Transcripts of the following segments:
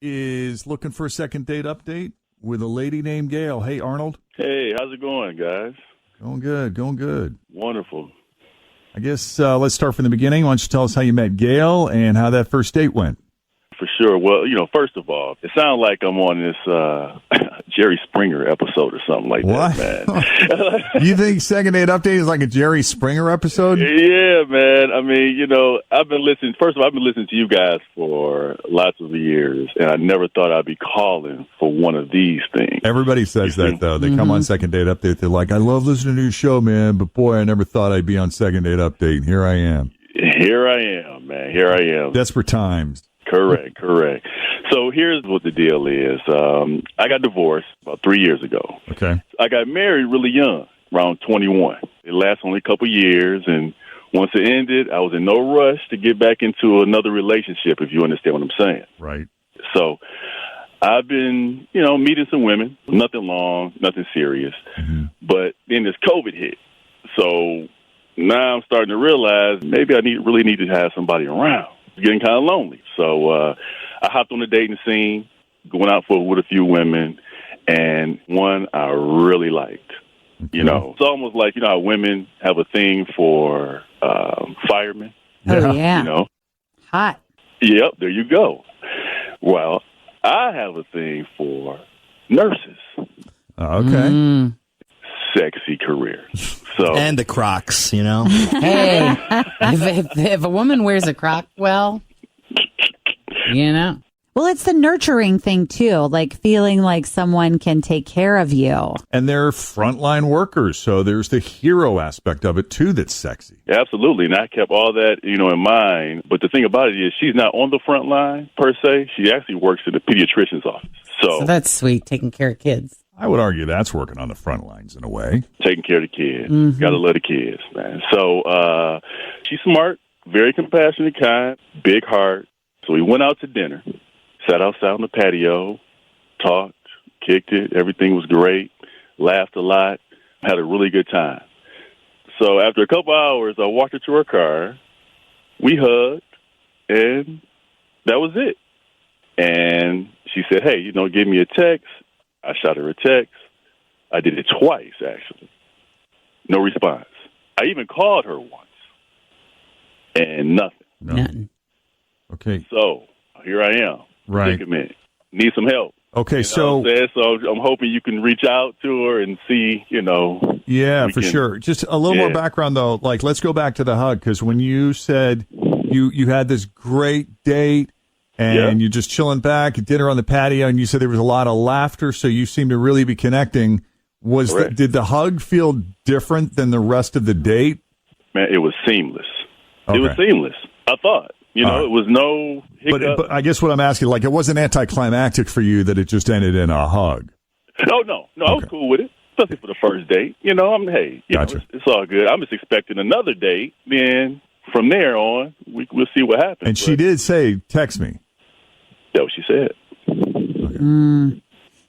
is looking for a second date update with a lady named Gail. Hey, Arnold. Hey, how's it going, guys? Going good. Wonderful. I guess let's start from the beginning. Why don't you tell us how you met Gail and how that first date went? For sure. Well, first of all, it sounds like I'm on this Jerry Springer episode or something like that, man. You think Second Date Update is like a Jerry Springer episode? Yeah, man. I mean, I've been listening to you guys for lots of years, and I never thought I'd be calling for one of these things. Everybody says that, though. They come on Second Date Update. They're like, I love listening to your show, man, but boy, I never thought I'd be on Second Date Update, and here I am. Here I am, man. Here I am. Desperate times. Correct. So here's what the deal is. I got divorced about 3 years ago. Okay. I got married really young, around 21. It lasted only a couple years, and once it ended, I was in no rush to get back into another relationship, if you understand what I'm saying. Right. So I've been, meeting some women, nothing long, nothing serious. Mm-hmm. But then this COVID hit. So now I'm starting to realize maybe I really need to have somebody around. It's getting kind of lonely. So I hopped on the dating scene, going out with a few women, and one I really liked. Okay. It's almost like, how women have a thing for firemen. Oh, yeah. Hot. Yep, there you go. Well, I have a thing for nurses. Okay. Sexy career. So and the Crocs, Hey, if a woman wears a Croc, well. Well, it's the nurturing thing, too, like feeling like someone can take care of you. And they're frontline workers, so there's the hero aspect of it, too, that's sexy. Absolutely, and I kept all that, in mind. But the thing about it is she's not on the front line, per se. She actually works in the pediatrician's office. So that's sweet, taking care of kids. I would argue that's working on the front lines in a way. Taking care of the kids. Mm-hmm. Got to love the kids, man. So she's smart, very compassionate, kind, big heart. So we went out to dinner, sat outside on the patio, talked, kicked it. Everything was great, laughed a lot, had a really good time. So after a couple hours, I walked her to her car. We hugged, and that was it. And she said, hey, give me a text. I shot her a text. I did it twice, actually. No response. I even called her once. And nothing. Nothing. Okay. So, here I am. Right. Need some help. Okay, So I'm hoping you can reach out to her and see, Yeah, for sure. Just a little more background, though. Like, let's go back to the hug, because when you said you had this great date, and you're just chilling back at dinner on the patio, and you said there was a lot of laughter, so you seemed to really be connecting. Did the hug feel different than the rest of the date? Man, it was seamless. Okay. It was seamless. I thought. It was no hiccup. But I guess what I'm asking, like, it wasn't anticlimactic for you that it just ended in a hug. No, I was cool with it, especially for the first date. Gotcha. It's all good. I'm just expecting another date. Then from there on, we'll see what happens. And she did say, text me. That's what she said. Okay.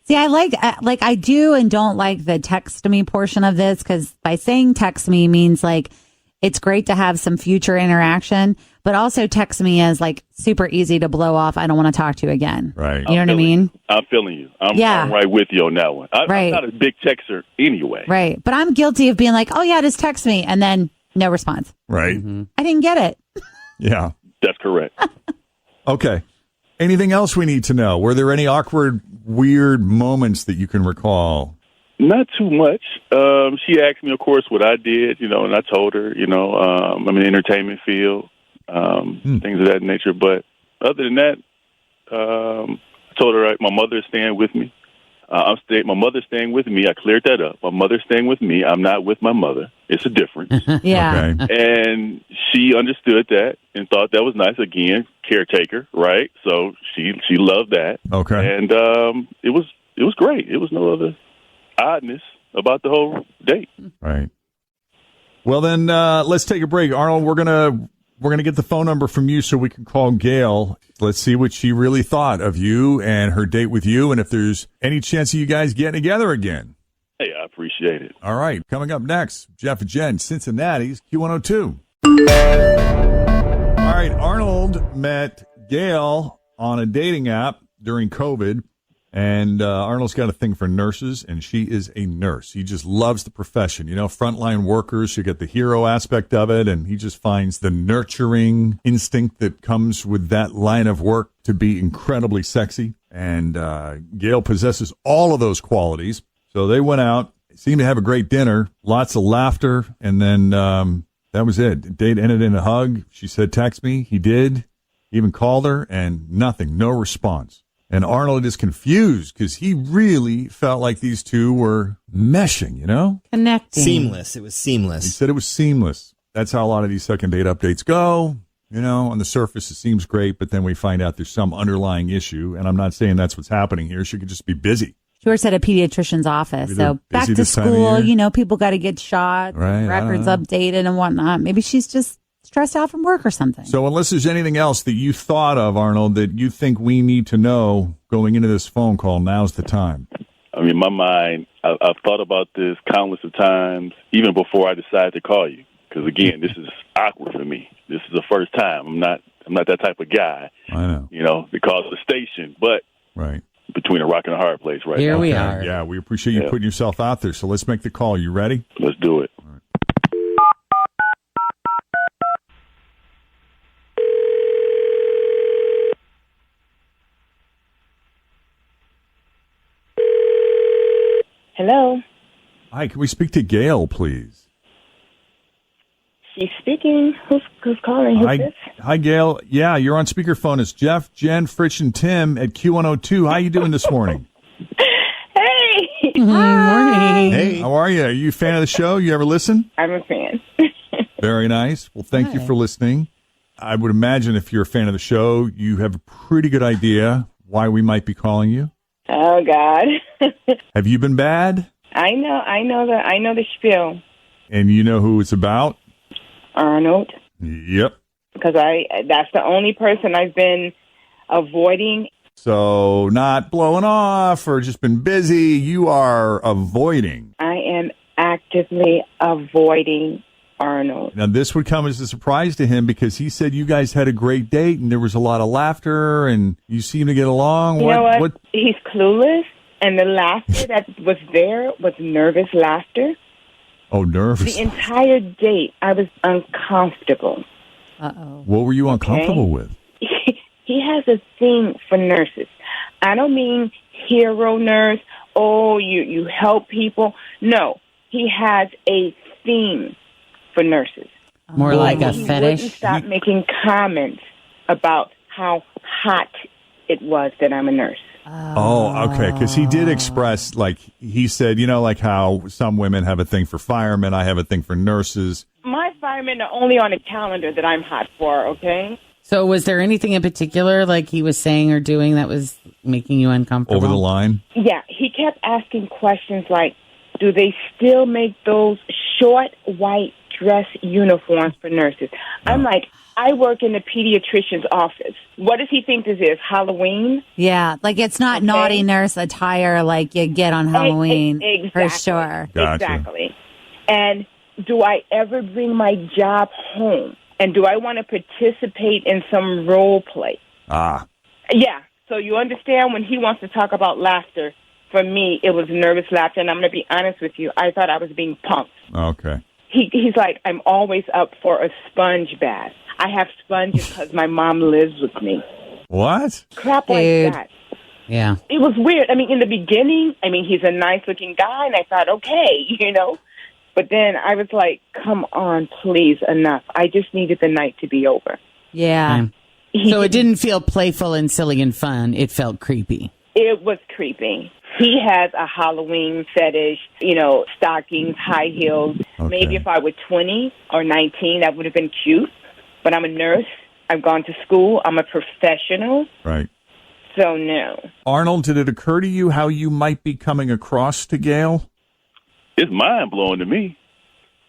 See, I do and don't like the text me portion of this, because by saying text me means like it's great to have some future interaction, but also text me is like super easy to blow off. I don't want to talk to you again. Right. You know what I mean? I'm feeling you. I'm right with you on that one. I'm not a big texter anyway. Right. But I'm guilty of being like, oh, yeah, just text me. And then no response. Right. Mm-hmm. I didn't get it. Yeah. That's correct. Okay. Anything else we need to know? Were there any awkward, weird moments that you can recall? Not too much. She asked me, of course, what I did, and I told her, I'm in the entertainment field, things of that nature. But other than that, I told her my mother is staying with me. My mother's staying with me. I cleared that up. My mother's staying with me. I'm not with my mother. It's a difference. Yeah. Okay. And she understood that and thought that was nice. Again, caretaker, right? So she loved that. Okay. And it was great. It was no other oddness about the whole date. Right. Well, then let's take a break. Arnold, we're gonna get the phone number from you so we can call Gail. Let's see what she really thought of you and her date with you, and if there's any chance of you guys getting together again. Hey, I appreciate it. All right. Coming up next, Jeff and Jenn, Cincinnati's Q102. All right. Arnold met Gail on a dating app during COVID. And Arnold's got a thing for nurses, and she is a nurse. He just loves the profession. You know, frontline workers, you get the hero aspect of it, and he just finds the nurturing instinct that comes with that line of work to be incredibly sexy. And Gail possesses all of those qualities. So they went out, seemed to have a great dinner, lots of laughter, and then that was it. The date ended in a hug. She said, text me. He did. He even called her, and nothing, no response. And Arnold is confused because he really felt like these two were meshing, you know? Connecting. Seamless. It was seamless. He said it was seamless. That's how a lot of these second date updates go. You know, on the surface, it seems great, but then we find out there's some underlying issue. And I'm not saying that's what's happening here. She could just be busy. She works at a pediatrician's office. So back to school, you know, people got to get shots, right, records updated and whatnot. Maybe she's just stressed out from work or something. So unless there's anything else that you thought of, Arnold, that you think we need to know going into this phone call, now's the time. I mean, in my mind, I've thought about this countless of times, even before I decided to call you. Because, again, this is awkward for me. This is the first time. I'm not that type of guy, I know. You know, to call the station. But right. Between a rock and a hard place right Here now. we are. Yeah, we appreciate you putting yourself out there. So let's make the call. You ready? Let's do it. All right. Hello. Hi, can we speak to Gail, please? She's speaking. Who's calling? Who's this? Hi, Gail. Yeah, you're on speakerphone. It's Jeff, Jen, Fritch, and Tim at Q102. How you doing this morning? Hey. Morning. Hey. How are you? Are you a fan of the show? You ever listen? I'm a fan. Very nice. Well, thank you for listening. I would imagine if you're a fan of the show, you have a pretty good idea why we might be calling you. Oh God. Have you been bad? I know the spiel. And you know who it's about? Arnold. Yep. Because that's the only person I've been avoiding. So not blowing off or just been busy. You are avoiding. I am actively avoiding Arnold. Now, this would come as a surprise to him because he said you guys had a great date and there was a lot of laughter and you seem to get along. You know what? He's clueless, and the laughter that was there was nervous laughter. Oh, nervous. The entire date, I was uncomfortable. Uh-oh. What were you uncomfortable with? He has a thing for nurses. I don't mean hero nurse. Oh, you help people. No, he has a theme for nurses. More like a he fetish? Wouldn't stop making comments about how hot it was that I'm a nurse. Oh, okay. Because he did express, like, he said, you know, like how some women have a thing for firemen. I have a thing for nurses. My firemen are only on a calendar that I'm hot for, okay? So was there anything in particular, like he was saying or doing, that was making you uncomfortable? Over the line? Yeah, he kept asking questions like, do they still make those short white dress uniforms for nurses? I'm like, I work in the pediatrician's office. What does he think this is, Halloween? Yeah, like it's not naughty nurse attire like you get on Halloween. Exactly. For sure. Gotcha. Exactly. And do I ever bring my job home? And do I want to participate in some role play? Ah. Yeah. So you understand when he wants to talk about laughter, for me, it was nervous laughter. And I'm going to be honest with you. I thought I was being punked. Okay. He's like, I'm always up for a sponge bath. I have sponges because my mom lives with me. What? Crap Dude. like that. Yeah. It was weird. I mean, in the beginning, he's a nice-looking guy, and I thought, okay, you know. But then I was like, come on, please, enough. I just needed the night to be over. Yeah. So it didn't feel playful and silly and fun. It felt creepy. It was creepy. He has a Halloween fetish, you know, stockings, high heels. Okay. Maybe if I were 20 or 19, that would have been cute. But I'm a nurse. I've gone to school. I'm a professional. Right. So, no. Arnold, did it occur to you how you might be coming across to Gail? It's mind-blowing to me.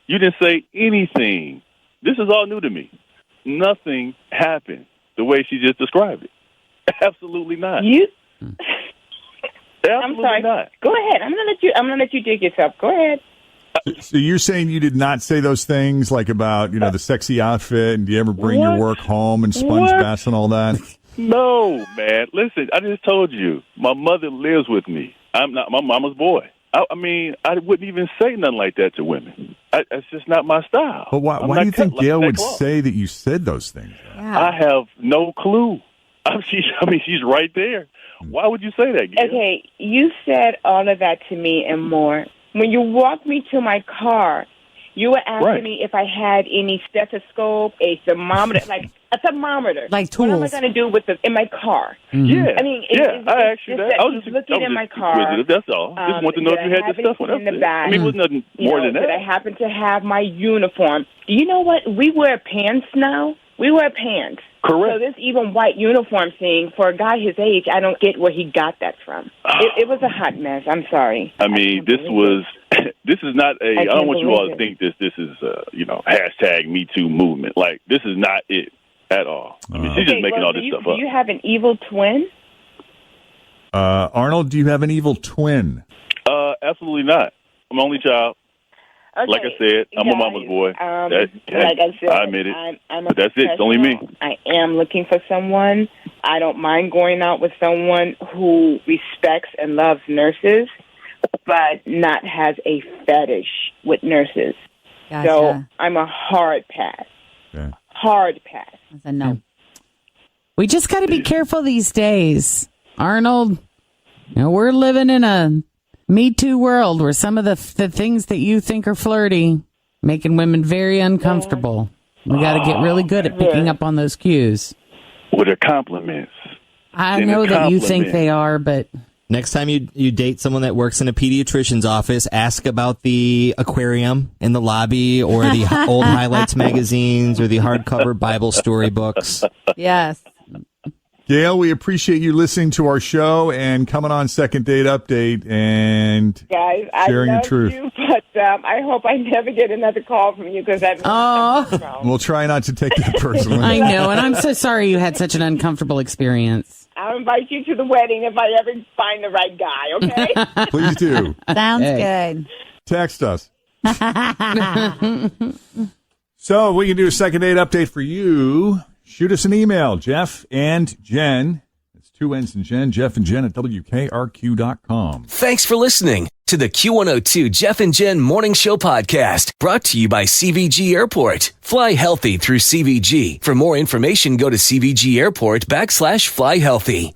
You didn't say anything. This is all new to me. Nothing happened the way she just described it. Absolutely not. Absolutely I'm sorry. not. Go ahead. I'm gonna let you dig yourself. Go ahead. So you're saying you did not say those things like about, you know, the sexy outfit and do you ever bring your What? work home and sponge What? baths and all that? No, man. Listen, I just told you, my mother lives with me. I'm not my mama's boy. I mean, I wouldn't even say nothing like that to women. It's just not my style. But why do you think Gail would say that you said those things? Yeah. I have no clue. She's right there. Why would you say that, Gail? Okay, you said all of that to me and more. When you walked me to my car, you were asking me if I had any stethoscope, a thermometer, like a thermometer. Like tools. What am I going to do in my car? Mm-hmm. Yeah. I mean, I asked you that. I was just looking in my car. That's all. Just want to know if you had the stuff in the back. I mean, it was nothing more than that. Did I happen to have my uniform? Do you know what? We wear pants now. We wear pants. Correct. So this even white uniform thing, for a guy his age, I don't get where he got that from. It was a hot mess. I'm sorry. I mean, this is not a, I don't want you all to think this is hashtag Me Too movement. Like, this is not it at all. I mean, she's just making all this stuff up. Do you have an evil twin? Arnold, do you have an evil twin? Absolutely not. I'm an only child. Okay, like I said, I'm a mama's boy. Like I said, I admit it. I'm but that's it. It's only me. I am looking for someone. I don't mind going out with someone who respects and loves nurses, but not has a fetish with nurses. Gotcha. So I'm a hard pass. Okay. Hard pass. That's a no. We just got to be careful these days, Arnold. We're living in a Me Too world where some of the things that you think are flirty making women very uncomfortable. We got to get really good at picking up on those cues. With their compliments. I know that you think they are, but next time you date someone that works in a pediatrician's office, ask about the aquarium in the lobby or the old highlights magazines or the hardcover Bible story books. Yes. Gail, we appreciate you listening to our show and coming on Second Date Update and Guys, sharing your truth. You, but I hope I never get another call from you because We'll try not to take that personally. I know, and I'm so sorry you had such an uncomfortable experience. I'll invite you to the wedding if I ever find the right guy, okay? Please do. Sounds good. Text us. So we can do a Second Date Update for you. Shoot us an email, Jeff and Jenn. It's 2 N's and Jen, Jeff and Jen at WKRQ.com. Thanks for listening to the Q102 Jeff and Jen Morning Show podcast, brought to you by CVG Airport. Fly healthy through CVG. For more information, go to CVG Airport /fly healthy.